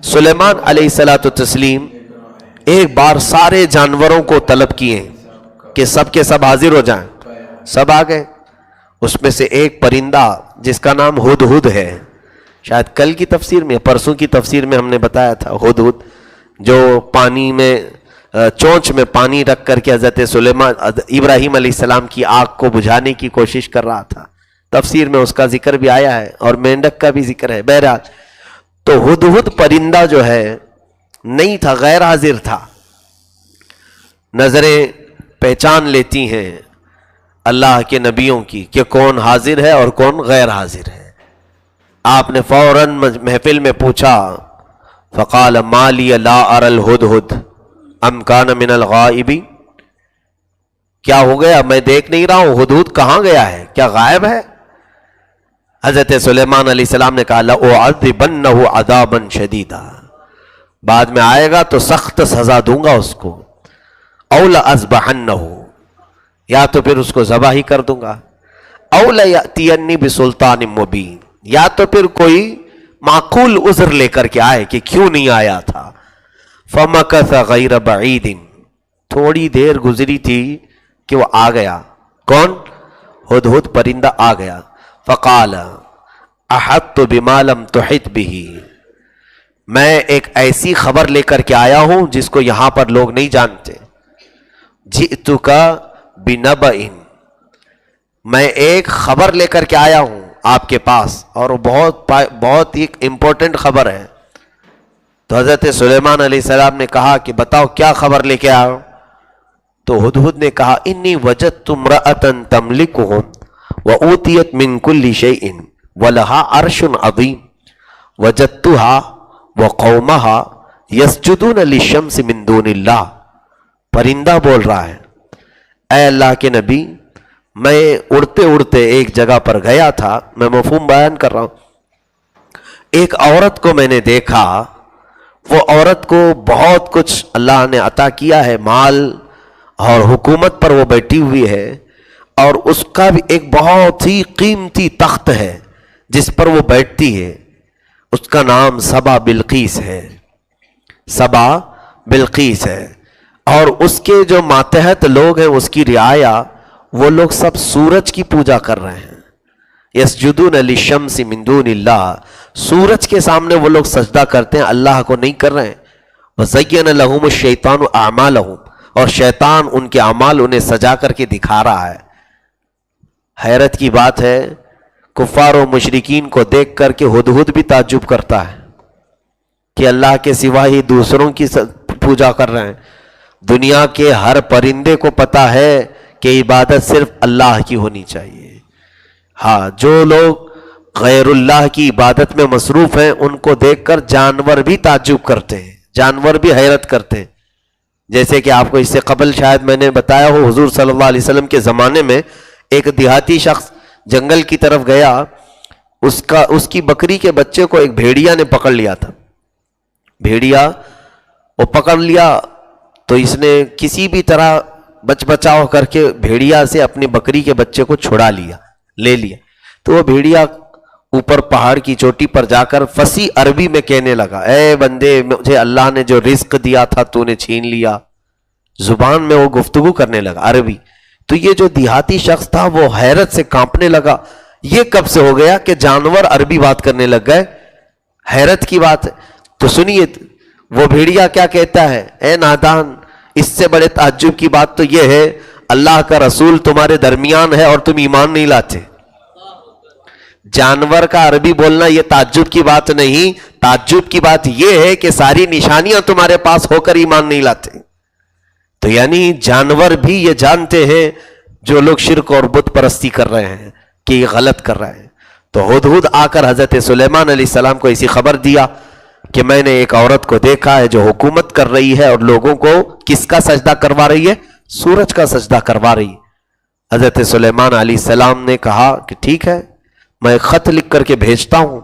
سلیمان علیہ الصلوۃ والتسلیم ایک بار سارے جانوروں کو طلب کیے کہ سب کے سب حاضر ہو جائیں، سب آ گئے۔ اس میں سے ایک پرندہ جس کا نام ہدہد ہے، شاید کل کی تفسیر میں پرسوں کی تفسیر میں ہم نے بتایا تھا، ہدہد جو پانی میں چونچ میں پانی رکھ کر کے حضرت سلیمان ابراہیم علیہ السلام کی آگ کو بجھانے کی کوشش کر رہا تھا، تفسیر میں اس کا ذکر بھی آیا ہے اور مینڈک کا بھی ذکر ہے۔ بہرحال تو ہدہد پرندہ جو ہے نہیں تھا، غیر حاضر تھا۔ نظریں پہچان لیتی ہیں اللہ کے نبیوں کی کہ کون حاضر ہے اور کون غیر حاضر ہے۔ آپ نے فوراً محفل میں پوچھا، فقال ما لی لا اری الہدہد ام کان من الغائبین، کیا ہو گیا میں دیکھ نہیں رہا ہوں، ہدہد کہاں گیا ہے، کیا غائب ہے؟ حضرت سلیمان علیہ السلام نے کہا لأعذبنہ عذابا شدیدا، بعد میں آئے گا تو سخت سزا دوں گا اس کو، او لأذبحنہ، یا تو پھر اس کو ذبح ہی کر دوں گا، او لیأتینی بسلطان مبین، یا تو پھر کوئی معقول عذر لے کر کے آئے کہ کیوں نہیں آیا تھا۔ فمکث غیر بعید، تھوڑی دیر گزری تھی کہ وہ آ گیا، کون؟ ہدہد پرندہ آ گیا۔ فقال احطت بما لم تحط به، میں ایک ایسی خبر لے کر کے آیا ہوں جس کو یہاں پر لوگ نہیں جانتے۔ جئتک بنبأ، میں ایک خبر لے کر کے آیا ہوں آپ کے پاس، اور وہ بہت ہی امپورٹنٹ خبر ہے۔ تو حضرت سلیمان علیہ السلام نے کہا کہ بتاؤ کیا خبر لے کے آؤ؟ تو ہدہد نے کہا انی وجدت امرأة تملکهم وأوتیت من کل شیء ولها عرش عظیم وجدتها وقومها یسجدون للشمس من دون اللہ۔ پرندہ بول رہا ہے، اے اللہ کے نبی، میں اڑتے اڑتے ایک جگہ پر گیا تھا، میں مفہوم بیان کر رہا ہوں، ایک عورت کو میں نے دیکھا، وہ عورت کو بہت کچھ اللہ نے عطا کیا ہے، مال اور حکومت پر وہ بیٹھی ہوئی ہے، اور اس کا بھی ایک بہت ہی قیمتی تخت ہے جس پر وہ بیٹھتی ہے، اس کا نام سبا بلقیس ہے، سبا بلقیس ہے، اور اس کے جو ماتحت لوگ ہیں اس کی رعایا، وہ لوگ سب سورج کی پوجا کر رہے ہیں، یسجدون للشمس من دون اللہ، سورج کے سامنے وہ لوگ سجدہ کرتے ہیں، اللہ کو نہیں کر رہے ہیں۔ وَزَيَّنَ لَهُمُ الشَّيْطَانُ أَعْمَالَهُمْ، اور شیطان ان کے اعمال انہیں سجا کر کے دکھا رہا ہے۔ حیرت کی بات ہے، کفار و مشرکین کو دیکھ کر کے ہدہد بھی تعجب کرتا ہے کہ اللہ کے سوا ہی دوسروں کی پوجا کر رہے ہیں۔ دنیا کے ہر پرندے کو پتا ہے کہ عبادت صرف اللہ کی ہونی چاہیے۔ ہاں، جو لوگ غیر اللہ کی عبادت میں مصروف ہیں ان کو دیکھ کر جانور بھی تعجب کرتے ہیں، جانور بھی حیرت کرتے ہیں۔ جیسے کہ آپ کو اس سے قبل شاید میں نے بتایا ہو، حضور صلی اللہ علیہ وسلم کے زمانے میں ایک دیہاتی شخص جنگل کی طرف گیا، اس کی بکری کے بچے کو ایک بھیڑیا نے پکڑ لیا تھا۔ بھیڑیا وہ پکڑ لیا تو اس نے کسی بھی طرح بچ بچاؤ کر کے بھیڑیا سے اپنی بکری کے بچے کو چھڑا لیا، لے لیا۔ تو وہ بھیڑیا اوپر پہاڑ کی چوٹی پر جا کر فصیح عربی میں کہنے لگا، اے بندے، مجھے اللہ نے جو رزق دیا تھا تو نے چھین لیا۔ زبان میں وہ گفتگو کرنے لگا عربی۔ تو یہ جو دیہاتی شخص تھا وہ حیرت سے کانپنے لگا، یہ کب سے ہو گیا کہ جانور عربی بات کرنے لگ گئے؟ حیرت کی بات ہے۔ تو سنیے وہ بھیڑیا کیا کہتا ہے، اے نادان، اس سے بڑے تعجب کی بات تو یہ ہے اللہ کا رسول تمہارے درمیان ہے اور تم ایمان نہیں لاتے۔ جانور کا عربی بولنا یہ تعجب کی بات نہیں، تعجب کی بات یہ ہے کہ ساری نشانیاں تمہارے پاس ہو کر ایمان نہیں لاتے۔ تو یعنی جانور بھی یہ جانتے ہیں جو لوگ شرک اور بت پرستی کر رہے ہیں کہ یہ غلط کر رہے ہیں۔ تو ہدہد آ کر حضرت سلیمان علیہ السلام کو اسی خبر دیا کہ میں نے ایک عورت کو دیکھا ہے جو حکومت کر رہی ہے اور لوگوں کو کس کا سجدہ کروا رہی ہے؟ سورج کا سجدہ کروا رہی ہے۔ حضرت سلیمان علیہ السلام نے کہا کہ ٹھیک ہے، میں ایک خط لکھ کر کے بھیجتا ہوں،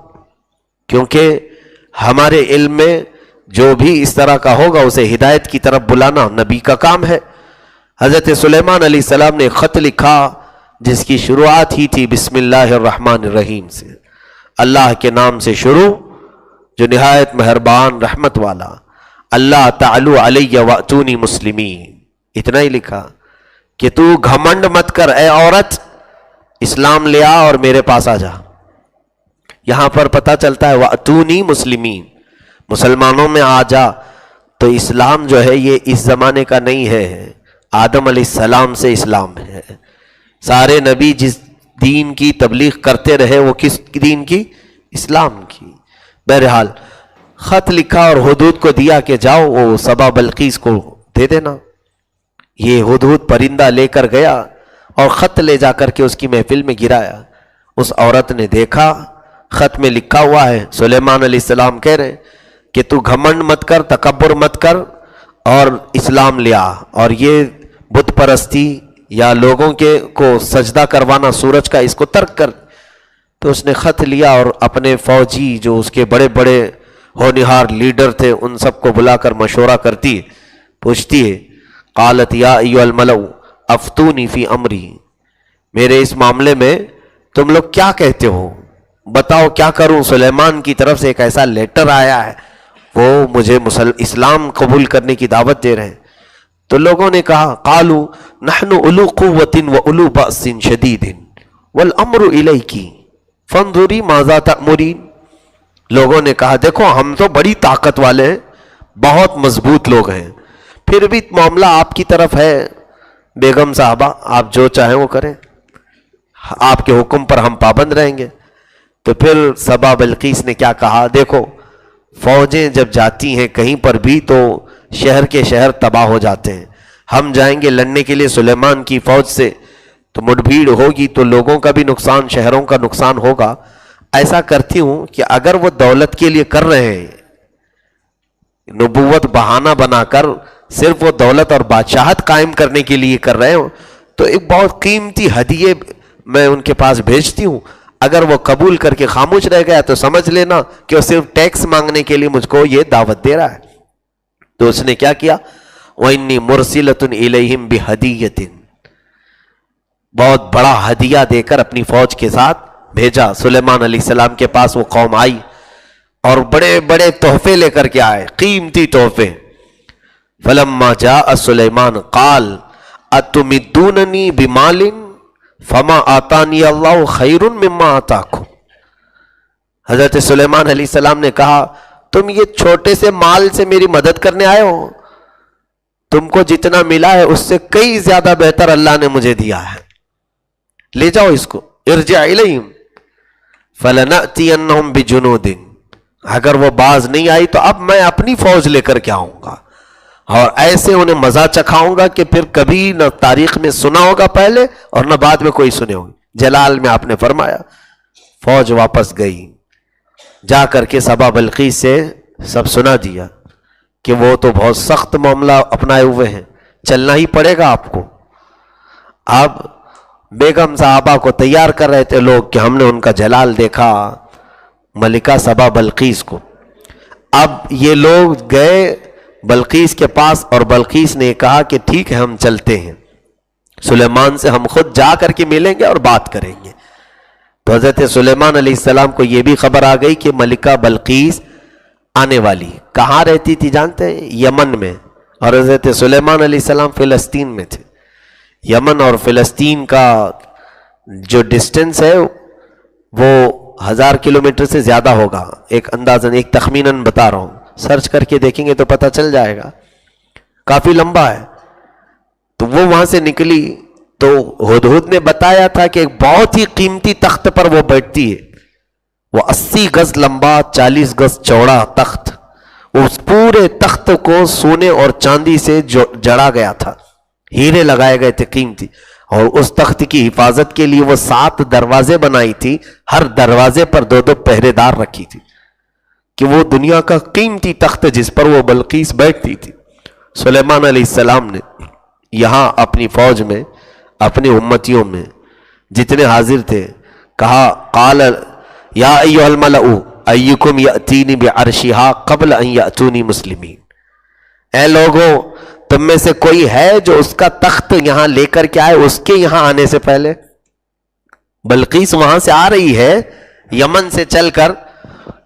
کیونکہ ہمارے علم میں جو بھی اس طرح کا ہوگا اسے ہدایت کی طرف بلانا نبی کا کام ہے۔ حضرت سلیمان علیہ السلام نے ایک خط لکھا جس کی شروعات ہی تھی بسم اللہ الرحمن الرحیم سے، اللہ کے نام سے شروع، جو نہایت مہربان رحمت والا، اللہ تعالو علیہ واتونی مسلمین، اتنا ہی لکھا کہ تو گھمنڈ مت کر اے عورت، اسلام لے آ اور میرے پاس آ جا۔ یہاں پر پتہ چلتا ہے واتونی مسلمین، مسلمانوں میں آ جا۔ تو اسلام جو ہے یہ اس زمانے کا نہیں ہے، آدم علیہ السلام سے اسلام ہے۔ سارے نبی جس دین کی تبلیغ کرتے رہے وہ کس دین کی؟ اسلام کی۔ بہرحال خط لکھا اور ہدہد کو دیا کہ جاؤ وہ سبا بلقیس کو دے دینا۔ یہ ہدہد پرندہ لے کر گیا اور خط لے جا کر کے اس کی محفل میں گرایا۔ اس عورت نے دیکھا خط میں لکھا ہوا ہے، سلیمان علیہ السلام کہہ رہے کہ تو گھمنڈ مت کر، تکبر مت کر اور اسلام لیا، اور یہ بت پرستی یا لوگوں کے کو سجدہ کروانا سورج کا، اس کو ترک کر۔ تو اس نے خط لیا اور اپنے فوجی جو اس کے بڑے بڑے ہونہار لیڈر تھے ان سب کو بلا کر مشورہ کرتی ہے، پوچھتی ہے قالت یا ایھا الملأ افتونی فی امری، میرے اس معاملے میں تم لوگ کیا کہتے ہو، بتاؤ کیا کروں۔ سلیمان کی طرف سے ایک ایسا لیٹر آیا ہے، وہ مجھے اسلام قبول کرنے کی دعوت دے رہے ہیں۔ تو لوگوں نے کہا قالوا نحن اولو قوۃ واولو بأس شدید والامر الیک فانظری ماذا تأمرین۔ لوگوں نے کہا دیکھو ہم تو بڑی طاقت والے ہیں، بہت مضبوط لوگ ہیں، پھر بھی معاملہ آپ کی طرف ہے، بیگم صاحبہ آپ جو چاہیں وہ کریں، آپ کے حکم پر ہم پابند رہیں گے۔ تو پھر سبا بلقیس نے کیا کہا، دیکھو فوجیں جب جاتی ہیں کہیں پر بھی تو شہر کے شہر تباہ ہو جاتے ہیں، ہم جائیں گے لڑنے کے لیے سلیمان کی فوج سے تو مٹ بھیڑ ہوگی تو لوگوں کا بھی نقصان، شہروں کا نقصان ہوگا۔ ایسا کرتی ہوں کہ اگر وہ دولت کے لیے کر رہے ہیں، نبوت بہانہ بنا کر صرف وہ دولت اور بادشاہت قائم کرنے کے لیے کر رہے ہوں تو ایک بہت قیمتی ہدیے میں ان کے پاس بھیجتی ہوں، اگر وہ قبول کر کے خاموش رہ گیا تو سمجھ لینا کہ وہ صرف ٹیکس مانگنے کے لیے مجھ کو یہ دعوت دے رہا ہے۔ تو اس نے کیا کیا، وَإِنِّي مُرْسِلَةٌ إِلَيْهِمْ بِهَدِيَّةٍ، بہت بڑا ہدیہ دے کر اپنی فوج کے ساتھ بھیجا۔ سلیمان علیہ السلام کے پاس وہ قوم آئی اور بڑے بڑے تحفے لے کر کے آئے، قیمتی تحفے۔ فَلَمَّا جَاءَ سُلَيْمَانُ قَالَ أَتُمِدُّونَنِي بِمَالٍ فَمَا آتَانِيَ اللَّهُ خَيْرٌ مِّمَّا آتَاكُمْ۔ حضرت سلیمان علیہ السلام نے کہا تم یہ چھوٹے سے مال سے میری مدد کرنے آئے ہو، تم کو جتنا ملا ہے اس سے کئی زیادہ بہتر اللہ نے مجھے دیا ہے، لے جاؤ اس کو۔ ارجع الیہم فلنأتینہم بجنود، اگر وہ باز نہیں آئی تو اب میں اپنی فوج لے کر کے آؤں گا اور ایسے انہیں مزہ چکھاؤں گا کہ پھر کبھی نہ تاریخ میں سنا ہوگا پہلے اور نہ بعد میں کوئی سنے ہوگی۔ جلال میں آپ نے فرمایا۔ فوج واپس گئی، جا کر کے سبا بلقیس سے سب سنا دیا کہ وہ تو بہت سخت معاملہ اپنائے ہوئے ہیں، چلنا ہی پڑے گا آپ کو۔ اب بیگم صاحبہ کو تیار کر رہے تھے لوگ کہ ہم نے ان کا جلال دیکھا، ملکہ سبا بلقیس کو۔ اب یہ لوگ گئے بلقیس کے پاس اور بلقیس نے کہا کہ ٹھیک ہے ہم چلتے ہیں، سلیمان سے ہم خود جا کر کے ملیں گے اور بات کریں گے۔ تو حضرت سلیمان علیہ السلام کو یہ بھی خبر آ گئی کہ ملکہ بلقیس آنے والی۔ کہاں رہتی تھی جانتے ہیں؟ یمن میں، اور حضرت سلیمان علیہ السلام فلسطین میں تھے۔ یمن اور فلسطین کا جو ڈسٹنس ہے وہ 1000 کلومیٹر سے زیادہ ہوگا، ایک اندازاً، ایک تخمیناً بتا رہا ہوں، سرچ کر کے دیکھیں گے تو پتہ چل جائے گا، کافی لمبا ہے۔ تو وہ وہاں سے نکلی تو ہدہد نے بتایا تھا کہ ایک بہت ہی قیمتی تخت پر وہ بیٹھتی ہے، وہ 80 گز لمبا 40 گز چوڑا تخت، اس پورے تخت کو سونے اور چاندی سے جڑا گیا تھا، ہیرے لگائے گئے تھے قیمتی، اور اس تخت کی حفاظت کے لیے وہ 7 دروازے بنائی تھی، ہر دروازے پر 2 پہرے دار رکھی تھی کہ وہ دنیا کا قیمتی تخت جس پر وہ بلقیس بیٹھتی تھی۔ سلیمان علیہ السلام نے یہاں اپنی فوج میں، اپنی امتیوں میں جتنے حاضر تھے کہا قال یا ایھا الملأ ایکم یأتینی بعرشہا قبل ان یأتونی مسلمین، اے لوگوں تم میں سے کوئی ہے جو اس کا تخت یہاں لے کر کے آئے اس کے یہاں آنے سے پہلے؟ بلقیس وہاں سے آ رہی ہے یمن سے چل کر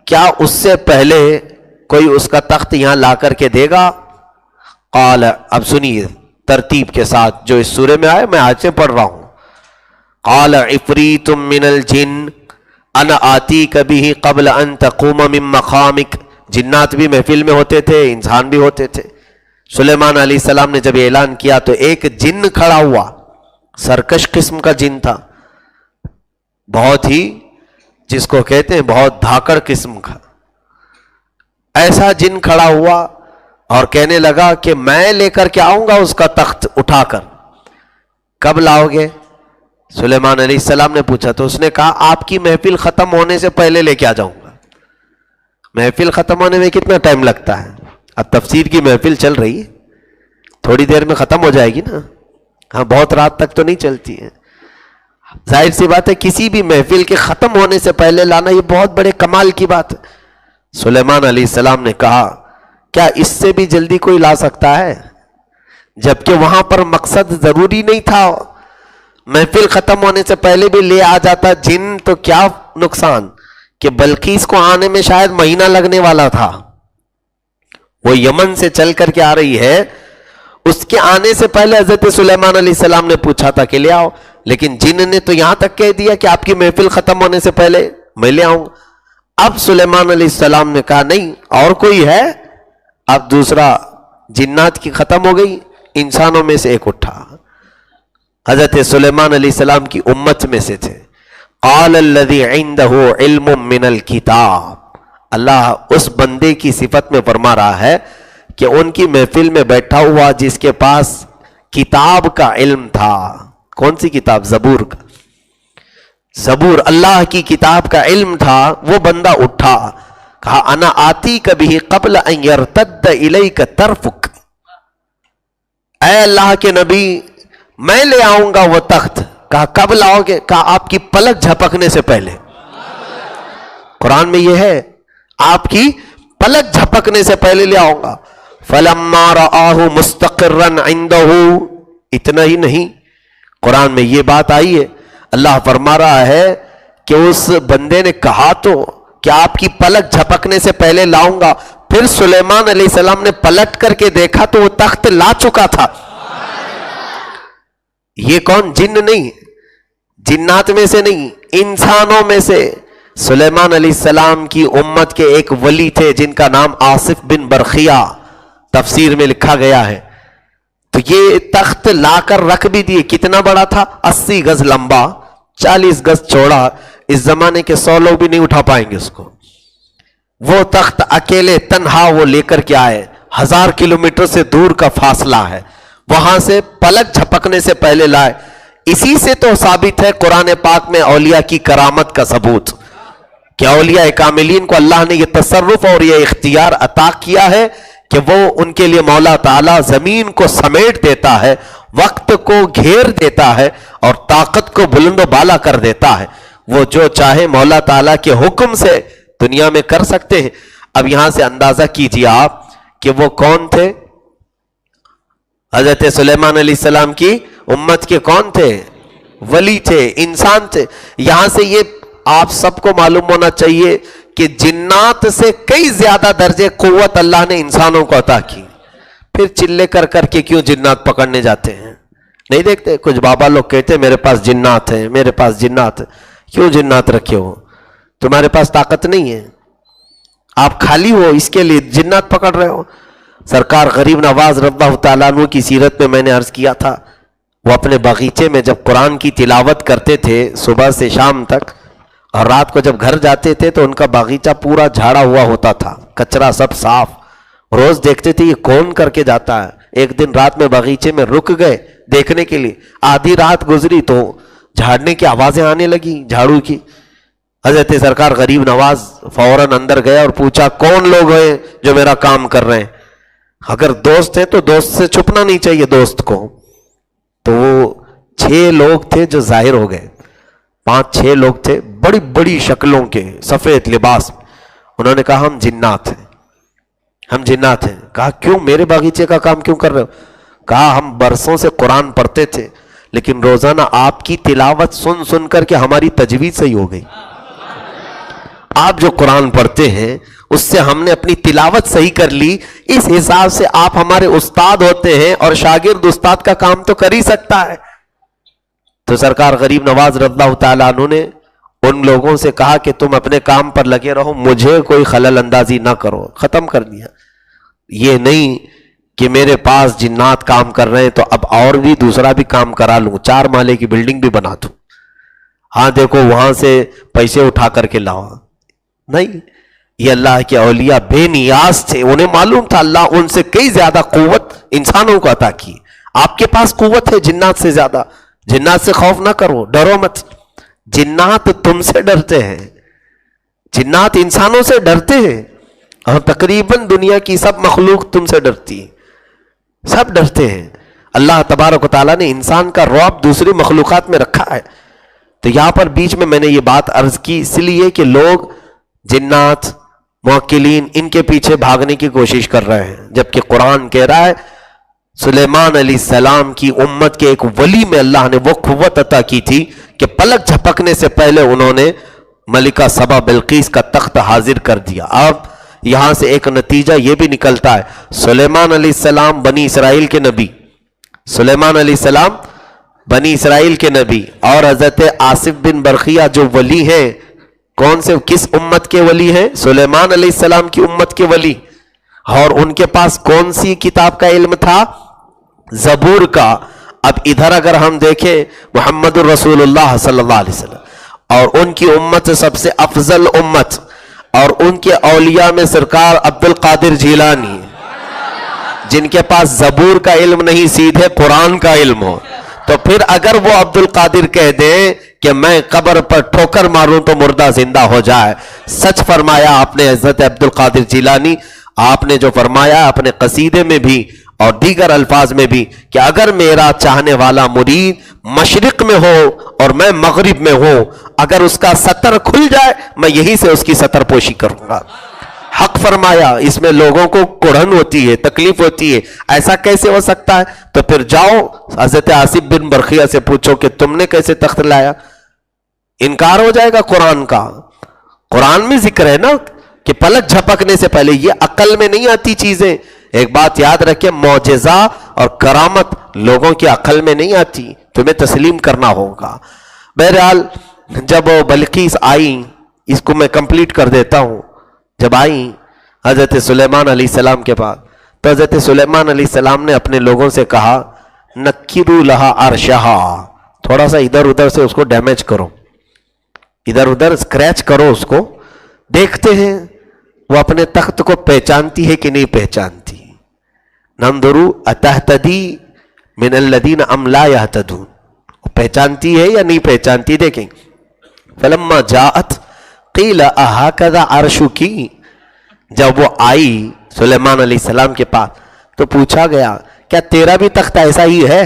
کیا اس سے پہلے کوئی اس کا تخت یہاں لا کر کے دے گا؟ قال، اب سنیے ترتیب کے ساتھ جو اس سورے میں آئے، میں آج سے پڑھ رہا ہوں. قال عفریت من الجن انا آتیک بہ قبل ان تقوم من مقامک. جنات بھی محفل میں ہوتے تھے، انسان بھی ہوتے تھے. سلیمان علیہ السلام نے جب اعلان کیا تو ایک جن کھڑا ہوا، سرکش قسم کا جن تھا، بہت ہی جس کو کہتے ہیں بہت دھاکڑ قسم کا. ایسا جن کھڑا ہوا اور کہنے لگا کہ میں لے کر کے آؤں گا اس کا تخت اٹھا کر. کب لاؤ گے؟ سلیمان علیہ السلام نے پوچھا تو اس نے کہا آپ کی محفل ختم ہونے سے پہلے لے کے آ جاؤں گا. محفل ختم ہونے میں کتنا ٹائم لگتا ہے؟ اب تفسیر کی محفل چل رہی ہے، تھوڑی دیر میں ختم ہو جائے گی نا. ہاں، بہت رات تک تو نہیں چلتی ہے. ظاہر سی بات ہے کسی بھی محفل کے ختم ہونے سے پہلے لانا یہ بہت بڑے کمال کی بات ہے. سلیمان علیہ السلام نے کہا کیا اس سے بھی جلدی کوئی لا سکتا ہے؟ جبکہ وہاں پر مقصد ضروری نہیں تھا، محفل ختم ہونے سے پہلے بھی لے آ جاتا جن تو کیا نقصان کہ بلقیس کو آنے میں شاید مہینہ لگنے والا تھا. وہ یمن سے چل کر کے آ رہی ہے، اس کے آنے سے پہلے حضرت سلیمان علیہ السلام نے پوچھا تھا کہ لے آؤ، لیکن جن نے تو یہاں تک کہہ دیا کہ آپ کی محفل ختم ہونے سے پہلے میں لے آؤں. اب سلیمان علیہ السلام نے کہا نہیں اور کوئی ہے؟ اب دوسرا جنات کی ختم ہو گئی، انسانوں میں سے ایک اٹھا، حضرت سلیمان علیہ السلام کی امت میں سے تھے. قال الذی عنده علم من الکتاب. اللہ اس بندے کی صفت میں فرما رہا ہے کہ ان کی محفل میں بیٹھا ہوا جس کے پاس کتاب کا علم تھا. کون سی کتاب؟ زبور کا. زبور، اللہ کی کتاب کا علم تھا. وہ بندہ اٹھا، کہا انا آتی کبھی قبل ان یرتد الیک طرفک. اے اللہ کے نبی میں لے آؤں گا وہ تخت. کہا کب لاؤ گے؟ کہا آپ کی پلک جھپکنے سے پہلے. قرآن میں یہ ہے آپ کی پلک جھپکنے سے پہلے لے آؤں گا. فلما رآہ مستقرا عنده. اتنا ہی نہیں، قرآن میں یہ بات آئی ہے، اللہ فرما رہا ہے کہ اس بندے نے کہا تو کہ آپ کی پلک جھپکنے سے پہلے لاؤں گا. پھر سلیمان علیہ السلام نے پلٹ کر کے دیکھا تو وہ تخت لا چکا تھا. یہ کون؟ جن نہیں، جنات میں سے نہیں، انسانوں میں سے. سلیمان علیہ السلام کی امت کے ایک ولی تھے جن کا نام آصف بن برخیہ، تفسیر میں لکھا گیا ہے. تو یہ تخت لا کر رکھ بھی دیے. کتنا بڑا تھا؟ 80 گز لمبا، 40 گز چوڑا. اس زمانے کے 100 لوگ بھی نہیں اٹھا پائیں گے اس کو. وہ تخت اکیلے تنہا وہ لے کر کے آئے. 1000 کلومیٹر سے دور کا فاصلہ ہے، وہاں سے پلک جھپکنے سے پہلے لائے. اسی سے تو ثابت ہے قرآن پاک میں اولیاء کی کرامت کا ثبوت کہ اولیاء کاملین کو اللہ نے یہ تصرف اور یہ اختیار عطا کیا ہے کہ وہ ان کے لیے مولا تعالیٰ زمین کو سمیٹ دیتا ہے، وقت کو گھیر دیتا ہے اور طاقت کو بلند و بالا کر دیتا ہے. وہ جو چاہے مولا تعالیٰ کے حکم سے دنیا میں کر سکتے ہیں. اب یہاں سے اندازہ کیجیے آپ کہ وہ کون تھے؟ حضرت سلیمان علیہ السلام کی امت کے کون تھے؟ ولی تھے، انسان تھے. یہاں سے یہ آپ سب کو معلوم ہونا چاہیے کہ جنات سے کئی زیادہ درجے قوت اللہ نے انسانوں کو عطا کی. پھر چلے کر کر کے کیوں جنات پکڑنے جاتے ہیں؟ نہیں دیکھتے کچھ بابا لوگ کہتے ہیں میرے پاس جنات ہیں، میرے پاس جنات ہیں. کیوں جنات رکھے ہو؟ تمہارے پاس طاقت نہیں ہے، آپ خالی ہو، اس کے لیے جنات پکڑ رہے ہو. سرکار غریب نواز رضی اللہ تعالیٰ عنہ کی سیرت میں نے عرض کیا تھا، وہ اپنے باغیچے میں جب قرآن کی تلاوت کرتے تھے صبح سے شام تک، اور رات کو جب گھر جاتے تھے تو ان کا باغیچہ پورا جھاڑا ہوا ہوتا تھا، کچرا سب صاف. روز دیکھتے تھے یہ کون کر کے جاتا ہے. ایک دن رات میں باغیچے میں رک گئے دیکھنے کے لیے. آدھی رات گزری تو جھاڑنے کی آوازیں آنے لگی، جھاڑو کی. حضرت سرکار غریب نواز فوراً اندر گیا اور پوچھا کون لوگ ہیں جو میرا کام کر رہے ہیں؟ اگر دوست ہے تو دوست سے چھپنا نہیں چاہیے دوست کو. تو وہ 6 لوگ تھے جو ظاہر ہو گئے، 5-6 لوگ تھے بڑی بڑی شکلوں کے، سفید لباس. انہوں نے کہا ہم جنات ہیں، ہم جنات ہیں. کہا کیوں؟ میرے باغیچے کا کام کیوں کر رہے ہو؟ کہا ہم برسوں سے قرآن پڑھتے تھے لیکن روزانہ آپ کی تلاوت سن سن کر کے ہماری تجوید صحیح ہو گئی. آپ جو قرآن پڑھتے ہیں اس سے ہم نے اپنی تلاوت صحیح کر لی، اس حساب سے آپ ہمارے استاد ہوتے ہیں اور شاگرد استاد کا کام تو کر ہی سکتا ہے۔ تو سرکار غریب نواز رضی اللہ تعالیٰ عنہ نے ان لوگوں سے کہا کہ تم اپنے کام پر لگے رہو، مجھے کوئی خلل اندازی نہ کرو، ختم کر دیا۔ یہ نہیں کہ میرے پاس جنات کام کر رہے ہیں تو اب اور بھی دوسرا بھی کام کرا لوں، 4 مالے کی بلڈنگ بھی بنا دوں، ہاں دیکھو وہاں سے پیسے اٹھا کر کے لاؤ۔ نہیں، یہ اللہ کے اولیاء بے نیاز تھے، انہیں معلوم تھا اللہ ان سے کئی زیادہ قوت انسانوں کو عطا کی۔ آپ کے پاس قوت ہے جنات سے زیادہ، جنات سے خوف نہ کرو، ڈرو مت، جنات تم سے ڈرتے ہیں، جنات انسانوں سے ڈرتے ہیں، اور تقریباً دنیا کی سب مخلوق تم سے ڈرتی ہے، سب ڈرتے ہیں۔ اللہ تبارک و تعالیٰ نے انسان کا رعب دوسری مخلوقات میں رکھا ہے۔ تو یہاں پر بیچ میں نے یہ بات عرض کی اس لیے کہ لوگ جنات، موکلین، ان کے پیچھے بھاگنے کی کوشش کر رہے ہیں، جبکہ قرآن کہہ رہا ہے سلیمان علیہ السلام کی امت کے ایک ولی میں اللہ نے وہ قوت عطا کی تھی کہ پلک جھپکنے سے پہلے انہوں نے ملکہ سبا بلقیس کا تخت حاضر کر دیا۔ اب یہاں سے ایک نتیجہ یہ بھی نکلتا ہے، سلیمان علیہ السلام بنی اسرائیل کے نبی، سلیمان علیہ السلام بنی اسرائیل کے نبی، اور حضرت آصف بن برقیہ جو ولی ہیں، کون سے کس امت کے ولی ہیں؟ سلیمان علیہ السلام کی امت کے ولی، اور ان کے پاس کون سی کتاب کا علم تھا؟ زبور کا۔ اب ادھر اگر ہم دیکھیں محمد الرسول اللہ صلی اللہ علیہ وسلم اور ان کی امت سب سے افضل امت، اور ان کے اولیاء میں سرکار عبد القادر جیلانی، جن کے پاس زبور کا علم نہیں سیدھے قرآن کا علم ہو، تو پھر اگر وہ عبد القادر کہہ دیں کہ میں قبر پر ٹھوکر ماروں تو مردہ زندہ ہو جائے، سچ فرمایا آپ نے حضرت عبد القادر جیلانی، آپ نے جو فرمایا اپنے قصیدے میں بھی اور دیگر الفاظ میں بھی کہ اگر میرا چاہنے والا مرید مشرق میں ہو اور میں مغرب میں ہوں، اگر اس کا ستر کھل جائے میں یہی سے اس کی ستر پوشی کروں گا۔ حق فرمایا، اس میں لوگوں کو کڑھن ہوتی ہے، تکلیف ہوتی ہے، ایسا کیسے ہو سکتا ہے؟ تو پھر جاؤ حضرت آصف بن برقیہ سے پوچھو کہ تم نے کیسے تخت لایا؟ انکار ہو جائے گا قرآن کا۔ قرآن میں ذکر ہے نا کہ پلک جھپکنے سے پہلے، یہ عقل میں نہیں آتی چیزیں۔ ایک بات یاد رکھیں، معجزہ اور کرامت لوگوں کی عقل میں نہیں آتی، تمہیں تسلیم کرنا ہوگا۔ بہرحال جب وہ بلقیس آئی، اس کو میں کمپلیٹ کر دیتا ہوں، جب آئی حضرت سلیمان علیہ السلام کے پاس، تو حضرت سلیمان علیہ السلام نے اپنے لوگوں سے کہا نکروا لہا عرشہا، تھوڑا سا ادھر ادھر سے اس کو ڈیمیج کرو، ادھر ادھر اسکریچ کرو اس کو، دیکھتے ہیں وہ اپنے تخت کو پہچانتی ہے کہ نہیں پہچانتی۔ ننظروا اتہتدی من الذین ام لا یہتدون، پہچانتی ہے یا نہیں پہچانتی، دیکھیں۔ فلما جاءت قیل اہکذا عرشکی، جب وہ آئی سلیمان علیہ السلام کے پاس تو پوچھا گیا کیا تیرا بھی تخت ایسا ہی ہے؟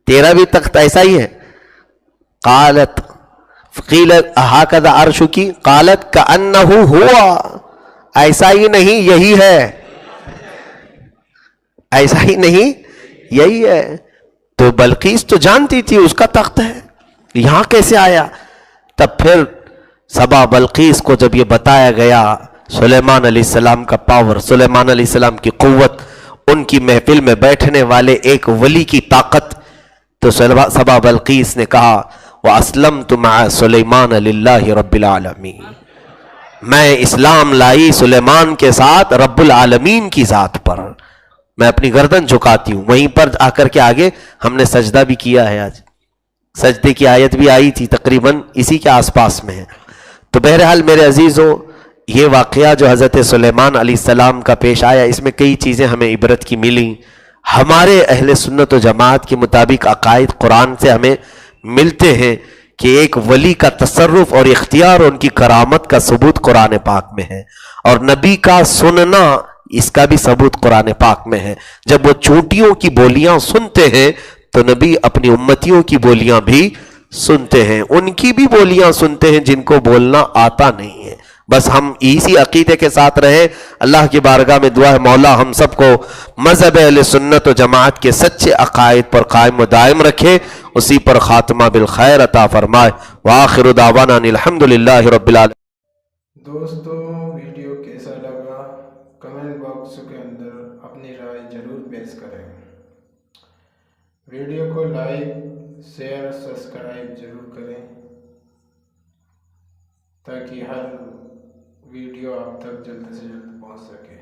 تیرا بھی تخت ایسا ہی ہے؟ قالت قیل اہکذا عرشکی قالت کأنہ ہوا، ایسا ہی نہیں یہی ہے، ایسا ہی نہیں یہی ہے۔ تو بلقیس تو جانتی تھی اس کا تخت ہے، یہاں کیسے آیا؟ تب پھر سبا بلقیس کو جب یہ بتایا گیا سلیمان علیہ السلام کا پاور، سلیمان علیہ السلام کی قوت، ان کی محفل میں بیٹھنے والے ایک ولی کی طاقت، تو سبا بلقیس نے کہا وَأَسْلَمْتُ مَعَ سُلَيْمَانَ لِلَّهِ رَبِّ الْعَالَمِينَ، میں اسلام لائی سلیمان کے ساتھ رب العالمین کی ذات پر، میں اپنی گردن جھکاتی ہوں۔ وہیں پر آ کر کے آگے ہم نے سجدہ بھی کیا ہے، آج سجدے کی آیت بھی آئی تھی، تقریباً اسی کے آس پاس میں ہے۔ تو بہرحال میرے عزیزوں، یہ واقعہ جو حضرت سلیمان علیہ السلام کا پیش آیا، اس میں کئی چیزیں ہمیں عبرت کی ملی۔ ہمارے اہل سنت و جماعت کے مطابق عقائد قرآن سے ہمیں ملتے ہیں کہ ایک ولی کا تصرف اور اختیار، ان کی کرامت کا ثبوت قرآن پاک میں ہے، اور نبی کا سننا، اس کا بھی ثبوت قرآن پاک میں ہے۔ جب وہ چونٹیوں کی بولیاں سنتے ہیں تو نبی اپنی امتیوں کی بولیاں بھی سنتے ہیں، ان کی بھی بولیاں سنتے ہیں جن کو بولنا آتا نہیں ہے۔ بس ہم اسی عقیدے کے ساتھ رہیں۔ اللہ کی بارگاہ میں دعا ہے مولا ہم سب کو مذہب اہل سنت و جماعت کے سچے عقائد پر قائم و دائم رکھے، اسی پر خاتمہ بالخیر عطا فرمائے۔ وآخر دعوانا الحمدللہ رب العالمین۔ دوستوں ویڈیو کیسا لگا کمنٹ باکس کے اندر اپنی رائے ضرور پیش کریں. ویڈیو کو لائک شیئر سبسکرائب ضرور کریں تاکہ ہر ویڈیو آپ تک جلد سے جلد پہنچ سکے.